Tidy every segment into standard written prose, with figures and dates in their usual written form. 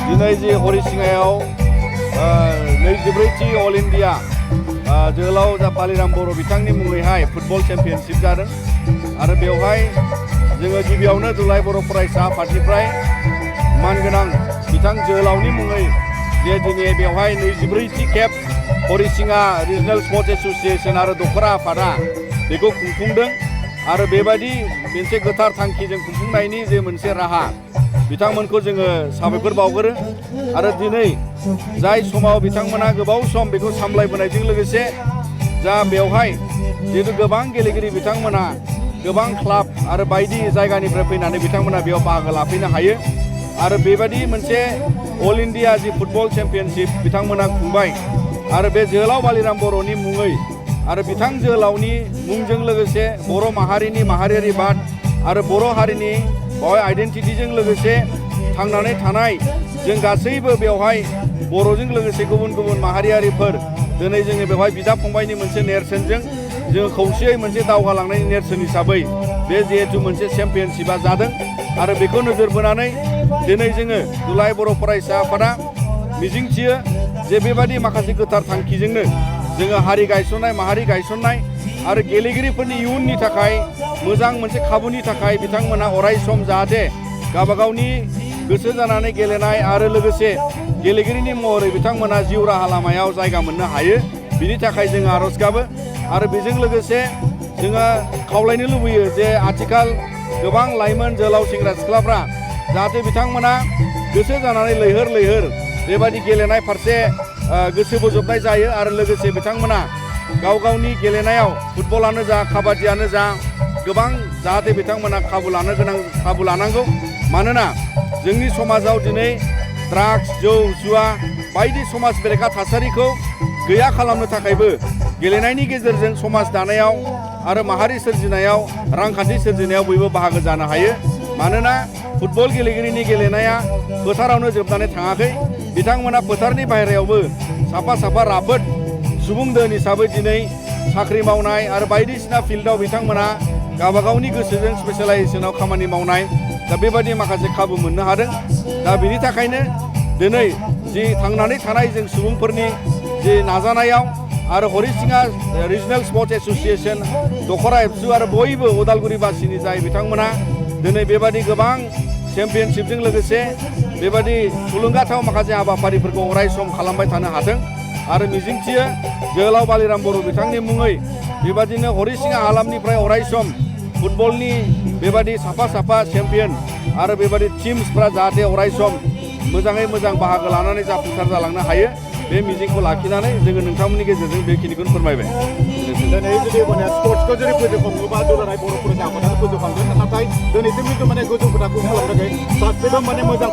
दिनै जि हरिसिङायाव 24थि अल इन्डिया जोहोलाव बालिराम बर' बिथांनि मुङैहाय फुटबल चेम्पियनशिप जादों आरो बेवहाय जोङो गिबियावनो दुलाराय बर' फरायसा आफादनिफ्राय मानगोनां बिथां जोहोलावनि मुङै जे दिनै बेवहाय 24थि खेब हरिसिङा रिजनेल स्पर्ट्स एसोसिएशन आरो दख'रा आफादा बेखौ खुंफुंदों आरो बेबायदि मोनसे गोथार थांखिजों खुंफुंनायनि जे मोनसे राहा बिथांमोनखौ जोङो साबायखर बावगोरो आरो दिनै जाय समाव बिथांमोना गोबाव सम बेखौ सामलायबोनायजों लोगोसे जा बेवहाय जिहेतु गोबां गेलेगिरि बिथांमोना गोबां क्लाब आरो बायदि जायगानिफ्राय फैनानै बिथांमोना बेयाव बाहागो लाफैनो हायो आरो बेबायदि मोनसे अल इन्डिया जि फुटबल चेम्पियनशिप बिथांमोना खुंबाय आरो बे जोहोलाव बालिराम बर'नि मुङै आरो बिथां जोहोलावनि मुंजों लोगोसे बर' माहारिनि माहारियारि बाद आरो बर' हारिनि बेवहाय आइडेन्टिटिजों लोगोसे थांनानै थानाय जों गासैबो बेवहाय बर'जों लोगोसे गुबुन गुबुन माहारियारिफोर दिनै जोङो बेवहाय बिदा फंबायनि मोनसे नेरसोनजों जोङो खौसेयै मोनसे दावगालांनायनि नेरसोन हिसाबै बे जिहेतु मोनसे चेम्पियनशिपा जादों आरो बेखौ नोजोर बोनानै दिनै जोङो दुलाराय बर' फरायसा आफादा मिजिंथियो जे बेबायदि माखासे गोथार थांखिजोंनो जोङो हारि गायसननाय माहारि गायसननाय आरो गेलेगिरिफोरनि इयुननि थाखाय मोजां मोनसे खाबुनि थाखाय बिथांमोना अराय सम जाहाथे गावबागावनि गोसो जानानै गेलेनाय आरो लोगोसे गेलेगिरिनि महरै बिथांमोना जिउ राहा लामायाव जायगा मोननो हायो बिनि थाखाय जोङो आर'ज गाबो आरो बेजों लोगोसे जोङो खावलायनो लुबैयो जे आथिखाल गोबां लाइमोन जोहोलाव सेंग्रा सिख्लाफ्रा जाहाथे बिथांमोना गोसो जानानै लैहोर लैहोर बेबायदि गेलेनाय फारसे गोसो बोजबनाय जायो आरो लोगोसे बिथांमोना गाव गावनि गेलेनायाव फुटबलानो जा काबादियानो जा गोबां जाहाथे बिथांमोना खाबु लानांगौ मानोना जोंनि समाजाव दिनै ड्राग्स जौ जुवा बायदि समाज बेरेखा थासारिखौ गैया खालामनो थाखायबो गेलेनायनि गेजेरजों समाज दानायाव आरो माहारि सोरजिनायाव रांखान्थि सोरजिनायाव बयबो बाहागो जानो हायो मानोना फुटबल गेलेगिरिनि गेलेनाया फोथारावनो जोबनानै थाङाखै बिथांमोना फोथारनि बाहेरायावबो साफा साफा राफोद सुबुं दोन हिसाबै दिनै साख्रि मावनाय आरो बायदिसिना फिल्डआव बिथांमोना गावबागावनि गोसोजों स्पेशलाइजेसनाव खामानि मावनाय दा बेबायदि माखासे खाबु मोननो हादों दा बिनि थाखायनो दिनै जि थांनानै थानाय जों सुबुंफोरनि जि नाजानायाव आरो हरिसिङा रिजनेल स्पर्ट्स एसोसिएशन दख'रा एबसु आरो बयबो उदालगुरिबासिनि जाय बिथांमोना दिनै बेबायदि गोबां चेम्पियनशिपजों लोगोसे बेबायदि थुलुंगाथाव माखासे हाबाफारिफोरखौ अराय सम खालामबाय थानो हाथों आरो मिजिंथियो जोहोलाव बालिराम बर' बिथांनि मुङै बेबायदिनो हरिसिङा हालामनिफ्राय अराय सम फुटबलनि बेबायदि साफा साफा चेम्पियन आरो बेबायदि टीम्सफ्रा जाहाथे अराय सम मोजाङै मोजां बाहागो लानानै जाफुंसार जालांनो हायो बे मिजिंखौ लाखिनानै जोङो नोंथांमोननि गेजेरजों बेखिनिखौनो फोरमायबाय दिनै जुदि स्पर्ट्सखौ जुदि फोजोबखाङोबा दुलाराय बर' फरायसा आफादा फोजोबखांगोन नाथाय दिनैसिम खिन्थु गोजौ खोथाखौ खालामनो थाखाय सासेबो मोजां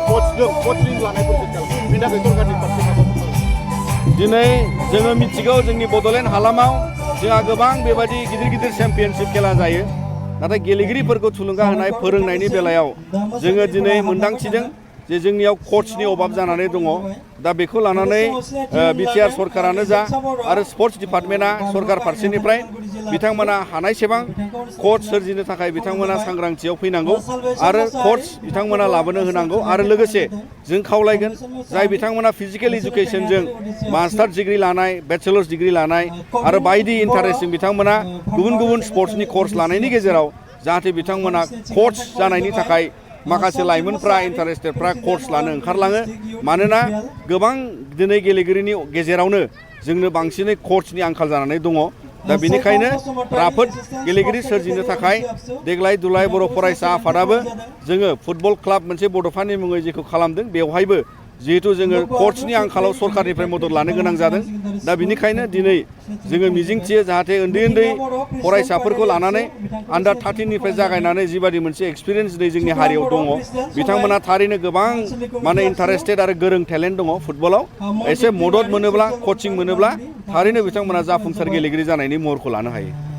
कचिं लानायखौ बेनि थाखाय सरकारनि फारसे दिनै जोङो मिथिगौ जोंनि बड'लेण्ड हालामाव जोंहा गोबां बेबायदि गिदिर गिदिर चेम्पियनशिप खेला जायो नाथाय गेलेगिरिफोरखौ थुलुंगा होनाय फोरोंनायनि बेलायाव जोङो दिनै मोनदांथिदों जे जोंनियाव कचनि अभाब जानानै दङ दा बेखौ लानानै बिटिआर सरकारानो जा आरो स्पर्ट्स डिपार्टमेन्टआ सरकार फारसेनिफ्राय बिथांमोना हानायसेबां कच सोरजिनो थाखाय बिथांमोना सांग्रांथियाव फैनांगौ आरो कच बिथांमोना लाबोनो होनांगौ आरो लोगोसे जों खावलायगोन जाय बिथांमोना फिजिकेल इडुकेसनजों मास्टार डिग्री लानाय बेचेलर्स डिग्री लानाय आरो बायदि इन्टारेस्टजों बिथांमोना गुबुन गुबुन स्पर्ट्सनि कर्स लानायनि गेजेराव जाहाथे बिथांमोना कच जानायनि थाखाय माखासे लाइमोनफ्रा इन्टारेस्टेडफ्रा कर्स लानो ओंखारलाङो मानोना गोबां दिनै गेलेगिरिनि गेजेरावनो जोंनो बांसिनै कचनि आंखाल जानानै दङ दा बेनिखायनो राफोद गेलेगिरि सोरजिनो थाखाय देग्लाय दुलाराय बर' फरायसा आफादाबो जोङो फुटबल क्लाब मोनसे बड'फानि मुङै जेखौ खालामदों बेवहायबो जिहेतु जोङो कचनि आंखालाव सरकारनिफ्राय मदद लानो गोनां जादों दा बिनिखायनो दिनै जोङो मिजिंथियो जाहाथे उन्दै उन्दै फरायसाफोरखौ लानानै आन्डार 13निफ्राय जागायनानै जिबादि मोनसे एक्सपिरियेन्स दिनै जोंनि हारियाव दङ बिथांमोना थारैनो गोबां इन्टारेस्टेड आरो गोरों टेलेन्ट दङ फुटबलाव एसे मदद मोनोब्ला कचिं मोनोब्ला थारैनो बिथांमोना जाफुंसार गेलेगिरि जानायनि महरखौ लानो हायो